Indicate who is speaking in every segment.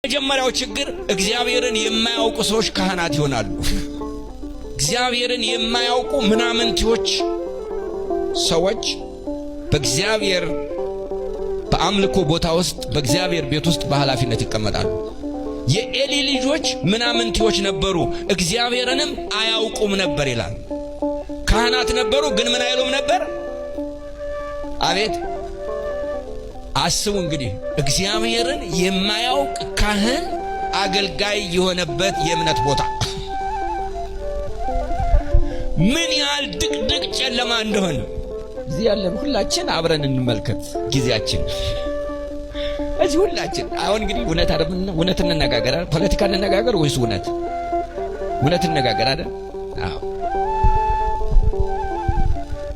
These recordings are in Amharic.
Speaker 1: መጀመሪያው ችግር እግዚአብሔርን የማያውቁ ሰዎች ካህናት ይሆናሉ። እግዚአብሔርን የማያውቁ ምናምንቲዎች ሰዎች በእግዚአብሔር በአምልኮ ቦታ ውስጥ በእግዚአብሔር ቤት ውስጥ በኃላፊነት ይቀመጣሉ። የኤሊ ልጆች ምናምንቲዎች ነበሩ፣ እግዚአብሔርንም አያውቁም ነበር ይላል። ካህናት ነበሩ ግን ምን አይሉም ነበር? አቤት አስቡ እንግዲህ እግዚአብሔርን የማያውቅ ካህን አገልጋይ የሆነበት የእምነት ቦታ ምን ያህል ድቅድቅ ጨለማ እንደሆነ እዚህ ያለን ሁላችን አብረን እንመልከት። ጊዜያችን እዚህ ሁላችን አሁን እንግዲህ እውነት እንነጋገር፣ ፖለቲካ እንነጋገር ወይስ እውነት እንነጋገር አይደል? አዎ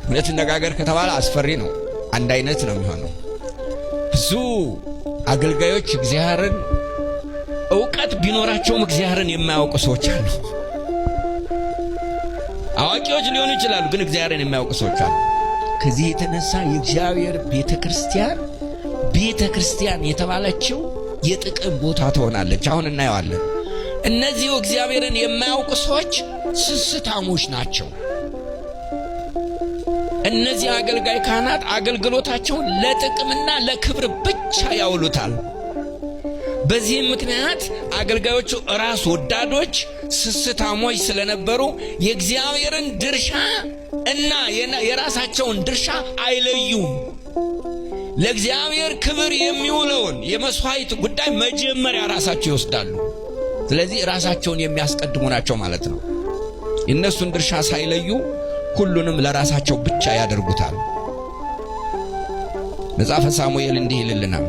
Speaker 1: እውነት እንነጋገር ከተባለ አስፈሪ ነው። አንድ አይነት ነው የሚሆነው። ብዙ አገልጋዮች እግዚአብሔርን ዕውቀት ቢኖራቸውም እግዚአብሔርን የማያውቁ ሰዎች አሉ። አዋቂዎች ሊሆኑ ይችላሉ ግን እግዚአብሔርን የማያውቁ ሰዎች አሉ። ከዚህ የተነሳ የእግዚአብሔር ቤተክርስቲያን የተባለችው የጥቅም ቦታ ትሆናለች። አሁን እናየዋለን። እነዚህ እግዚአብሔርን የማያውቁ ሰዎች ስስታሞች ናቸው። እነዚህ አገልጋይ ካህናት አገልግሎታቸውን ለጥቅምና ለክብር ብቻ ያውሉታል። በዚህም ምክንያት አገልጋዮቹ ራስ ወዳዶች ስስታሞች ስለነበሩ የእግዚአብሔርን ድርሻ እና የራሳቸውን ድርሻ አይለዩም። ለእግዚአብሔር ክብር የሚውለውን የመስዋዕት ጉዳይ መጀመሪያ ራሳቸው ይወስዳሉ። ስለዚህ ራሳቸውን የሚያስቀድሙ ናቸው ማለት ነው። የእነሱን ድርሻ ሳይለዩ ሁሉንም ለራሳቸው ብቻ ያደርጉታል። መጽሐፈ ሳሙኤል እንዲህ ይልልናል።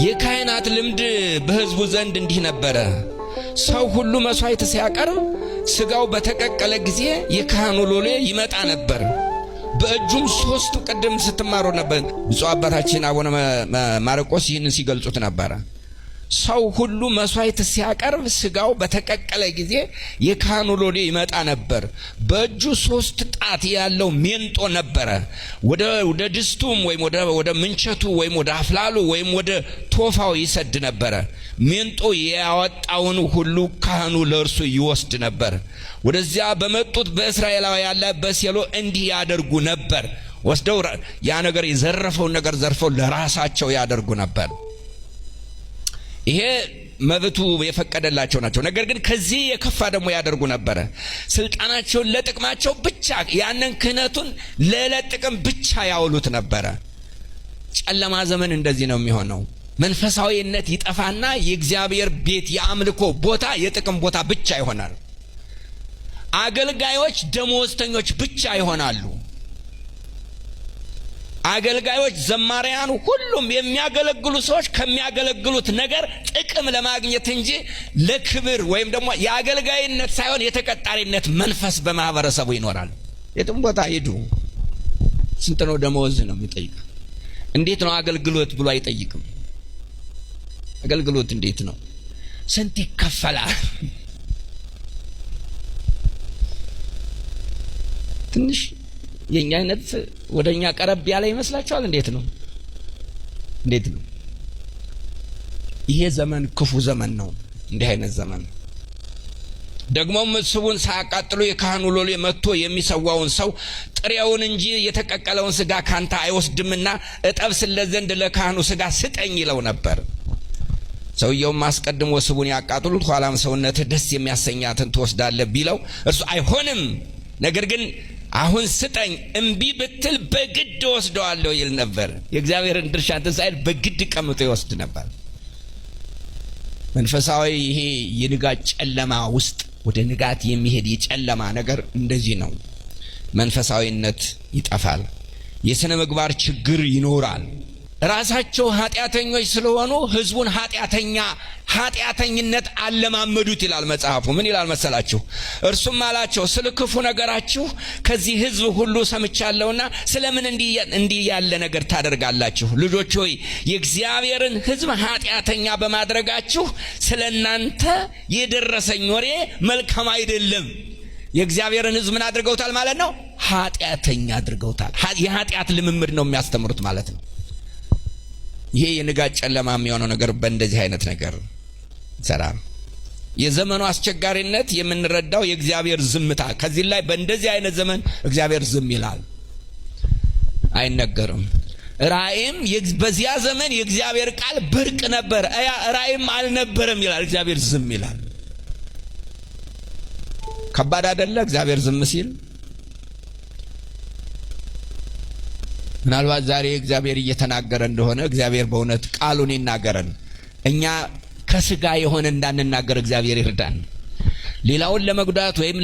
Speaker 1: የካህናት ልምድ በሕዝቡ ዘንድ እንዲህ ነበረ። ሰው ሁሉ መስዋዕት ሲያቀርብ ስጋው በተቀቀለ ጊዜ የካህኑ ሎሌ ይመጣ ነበር። በእጁም ሶስቱ ቅድም ስትማሩ ነበር ብፁዕ አባታችን አቡነ ማርቆስ ይህንን ሲገልጹት ነበረ። ሰው ሁሉ መስዋዕት ሲያቀርብ ስጋው በተቀቀለ ጊዜ የካህኑ ሎሌ ይመጣ ነበር። በእጁ 3 ጣት ያለው ሜንጦ ነበረ። ወደ ድስቱም ወይም ወደ ምንቸቱ ወይም ወደ አፍላሉ ወይም ወደ ቶፋው ይሰድ ነበረ። ሜንጦ ያወጣውን ሁሉ ካህኑ ለእርሱ ይወስድ ነበር። ወደዚያ በመጡት በእስራኤላውያን ላይ በሴሎ እንዲህ ያደርጉ ነበር። ወስደው ያ ነገር የዘረፈውን ነገር ዘርፈው ለራሳቸው ያደርጉ ነበር። ይሄ መብቱ የፈቀደላቸው ናቸው። ነገር ግን ከዚህ የከፋ ደግሞ ያደርጉ ነበር። ስልጣናቸውን ለጥቅማቸው ብቻ ያንን ክህነቱን ለጥቅም ብቻ ያውሉት ነበር። ጨለማ ዘመን እንደዚህ ነው የሚሆነው። መንፈሳዊነት ይጠፋና የእግዚአብሔር ቤት የአምልኮ ቦታ የጥቅም ቦታ ብቻ ይሆናል። አገልጋዮች ደመወዝተኞች ብቻ ይሆናሉ። አገልጋዮች፣ ዘማሪያን፣ ሁሉም የሚያገለግሉ ሰዎች ከሚያገለግሉት ነገር ጥቅም ለማግኘት እንጂ ለክብር ወይም ደግሞ የአገልጋይነት ሳይሆን የተቀጣሪነት መንፈስ በማህበረሰቡ ይኖራል። የትም ቦታ ሄዱ ስንት ነው ደመወዝ ነው የሚጠይቀው። እንዴት ነው አገልግሎት ብሎ አይጠይቅም። አገልግሎት እንዴት ነው ስንት ይከፈላል? ትንሽ የኛ አይነት ወደኛ ቀረብ ያለ ይመስላችኋል? እንዴት ነው? ይሄ ዘመን ክፉ ዘመን ነው። እንዲህ አይነት ዘመን ደግሞም ስቡን ሳያቃጥሉ የካህኑ ሎሌ መጥቶ የሚሰዋውን ሰው ጥሬውን እንጂ የተቀቀለውን ስጋ ካንተ አይወስድምና እጠብስለት ዘንድ ለካህኑ ስጋ ስጠኝ ይለው ነበር። ሰውየውም አስቀድሞ ስቡን ያቃጥሉት ኋላም ሰውነትህ ደስ የሚያሰኛትን ትወስዳለህ ቢለው እርሱ አይሆንም፣ ነገር ግን አሁን ስጠኝ፣ እምቢ ብትል በግድ ወስደዋለሁ ይል ነበር። የእግዚአብሔርን ድርሻ ተሳይል በግድ ቀምቶ ይወስድ ነበር። መንፈሳዊ ይሄ የንጋት ጨለማ ውስጥ ወደ ንጋት የሚሄድ የጨለማ ነገር እንደዚህ ነው። መንፈሳዊነት ይጠፋል። የሥነ ምግባር ችግር ይኖራል። ራሳቸው ኃጢአተኞች ስለሆኑ ህዝቡን ኃጢአተኝነት አለማመዱት ይላል መጽሐፉ። ምን ይላል መሰላችሁ? እርሱም አላቸው ስለ ክፉ ነገራችሁ ከዚህ ህዝብ ሁሉ ሰምቻለሁና ስለምን እንዲህ ያለ ነገር ታደርጋላችሁ? ልጆች ሆይ የእግዚአብሔርን ህዝብ ኃጢአተኛ በማድረጋችሁ ስለናንተ የደረሰኝ ወሬ መልካም አይደለም። የእግዚአብሔርን ህዝብ ምን አድርገውታል ማለት ነው? ኃጢአተኛ አድርገውታል። የኃጢአት ልምምድ ነው የሚያስተምሩት ማለት ነው። ይሄ የንጋት ጨለማ የሚሆነው ነገር በእንደዚህ አይነት ነገር ሰራም የዘመኑ አስቸጋሪነት የምንረዳው የእግዚአብሔር ዝምታ ከዚህ ላይ በእንደዚህ አይነት ዘመን እግዚአብሔር ዝም ይላል አይነገርም ራእይም በዚያ ዘመን የእግዚአብሔር ቃል ብርቅ ነበር ራእይም አልነበረም ይላል እግዚአብሔር ዝም ይላል ከባድ አይደለ እግዚአብሔር ዝም ሲል ምናልባት ዛሬ እግዚአብሔር እየተናገረ እንደሆነ እግዚአብሔር በእውነት ቃሉን ይናገረን እኛ ከስጋ የሆነ እንዳንናገር እግዚአብሔር ይርዳን ሌላውን ለመጉዳት ወይም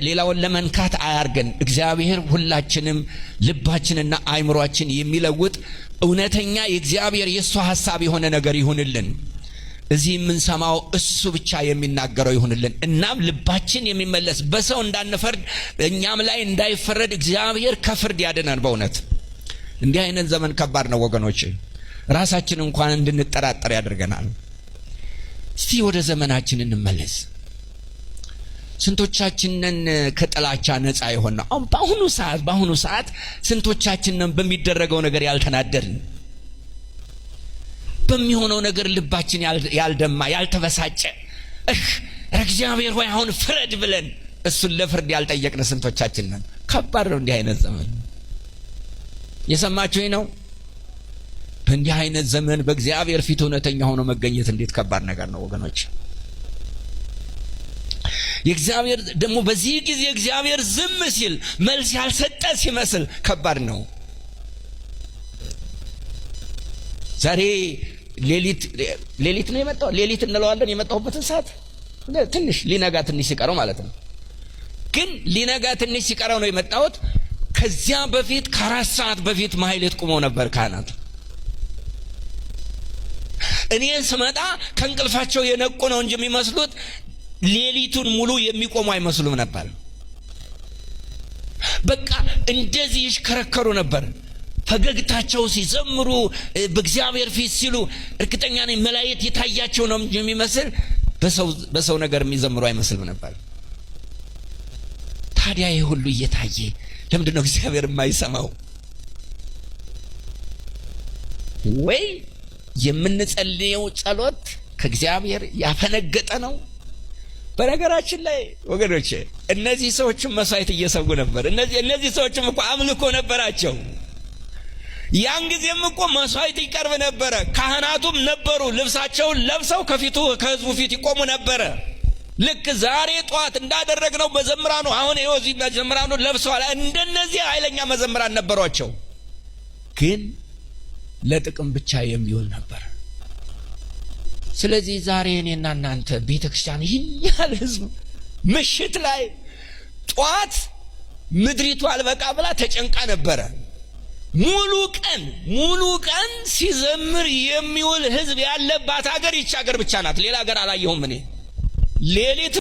Speaker 1: ሌላውን ለመንካት አያርገን እግዚአብሔር ሁላችንም ልባችንና አይምሮአችን የሚለውጥ እውነተኛ የእግዚአብሔር የሱ ሐሳብ የሆነ ነገር ይሁንልን እዚህ የምንሰማው እሱ ብቻ የሚናገረው ይሁንልን እናም ልባችን የሚመለስ በሰው እንዳንፈርድ እኛም ላይ እንዳይፈረድ እግዚአብሔር ከፍርድ ያድነን በእውነት እንዲህ አይነት ዘመን ከባድ ነው ወገኖች ራሳችን እንኳን እንድንጠራጠር ያደርገናል እስቲ ወደ ዘመናችን እንመለስ ስንቶቻችንን ከጥላቻ ነፃ የሆነው በአሁኑ ሰዓት ስንቶቻችንን በሚደረገው ነገር ያልተናደርን በሚሆነው ነገር ልባችን ያልደማ ያልተበሳጨ እግዚአብሔር ሆይ አሁን ፍረድ ብለን እሱን ለፍርድ ያልጠየቅን ስንቶቻችንን ከባድ ነው እንዲህ አይነት ዘመን የሰማችሁኝ ነው በእንዲህ አይነት ዘመን በእግዚአብሔር ፊት እውነተኛ ሆኖ መገኘት እንዴት ከባድ ነገር ነው ወገኖች የእግዚአብሔር ደግሞ በዚህ ጊዜ እግዚአብሔር ዝም ሲል መልስ ያልሰጠ ሲመስል ከባድ ነው ዛሬ ሌሊት ነው የመጣው ሌሊት እንለዋለን የመጣሁበትን ሰዓት ትንሽ ሊነጋ ትንሽ ሲቀረው ማለት ነው ግን ሊነጋ ትንሽ ሲቀረው ነው የመጣሁት ከዚያ በፊት ከ4 ሰዓት በፊት ማህሌት ቆመው ነበር ካህናት እኔ ስመጣ ከእንቅልፋቸው የነቁ ነው እንጂ የሚመስሉት ሌሊቱን ሙሉ የሚቆሙ አይመስሉም ነበር በቃ እንደዚህ ይሽከረከሩ ነበር ፈገግታቸው ሲዘምሩ በእግዚአብሔር ፊት ሲሉ እርግጠኛ ነኝ መላእክት የታያቸው ነው እንጂ የሚመስል በሰው ነገር የሚዘምሩ አይመስልም ነበር ታዲያ ይሄ ሁሉ እየታየ ለምንድን ነው እግዚአብሔር የማይሰማው ወይ የምንጸልየው ጸሎት ከእግዚአብሔር ያፈነገጠ ነው በነገራችን ላይ ወገኖቼ እነዚህ ሰዎችም መስዋዕት እየሰዉ ነበር እነዚህ ሰዎችም እኮ አምልኮ ነበራቸው ያን ጊዜም እኮ መስዋዕት ይቀርብ ነበር ካህናቱም ነበሩ ልብሳቸውን ለብሰው ከፊቱ ከህዝቡ ፊት ይቆሙ ነበር ልክ ዛሬ ጧት እንዳደረግነው መዘምራኑ አሁን የዚህ መዘምራኑ ለብሰዋል እንደነዚህ ኃይለኛ መዘምራን ነበሯቸው ግን ለጥቅም ብቻ የሚውል ነበር ስለዚህ ዛሬ እኔና እናንተ ቤተክርስቲያን ይያል ህዝብ ምሽት ላይ ጧት ምድሪቱ አልበቃ ብላ ተጨንቃ ነበር ሙሉ ቀን ሲዘምር የሚውል ህዝብ ያለባት ሀገር ይህች ሀገር ብቻ ናት ሌላ ሀገር አላየሁም እኔ ሌሊት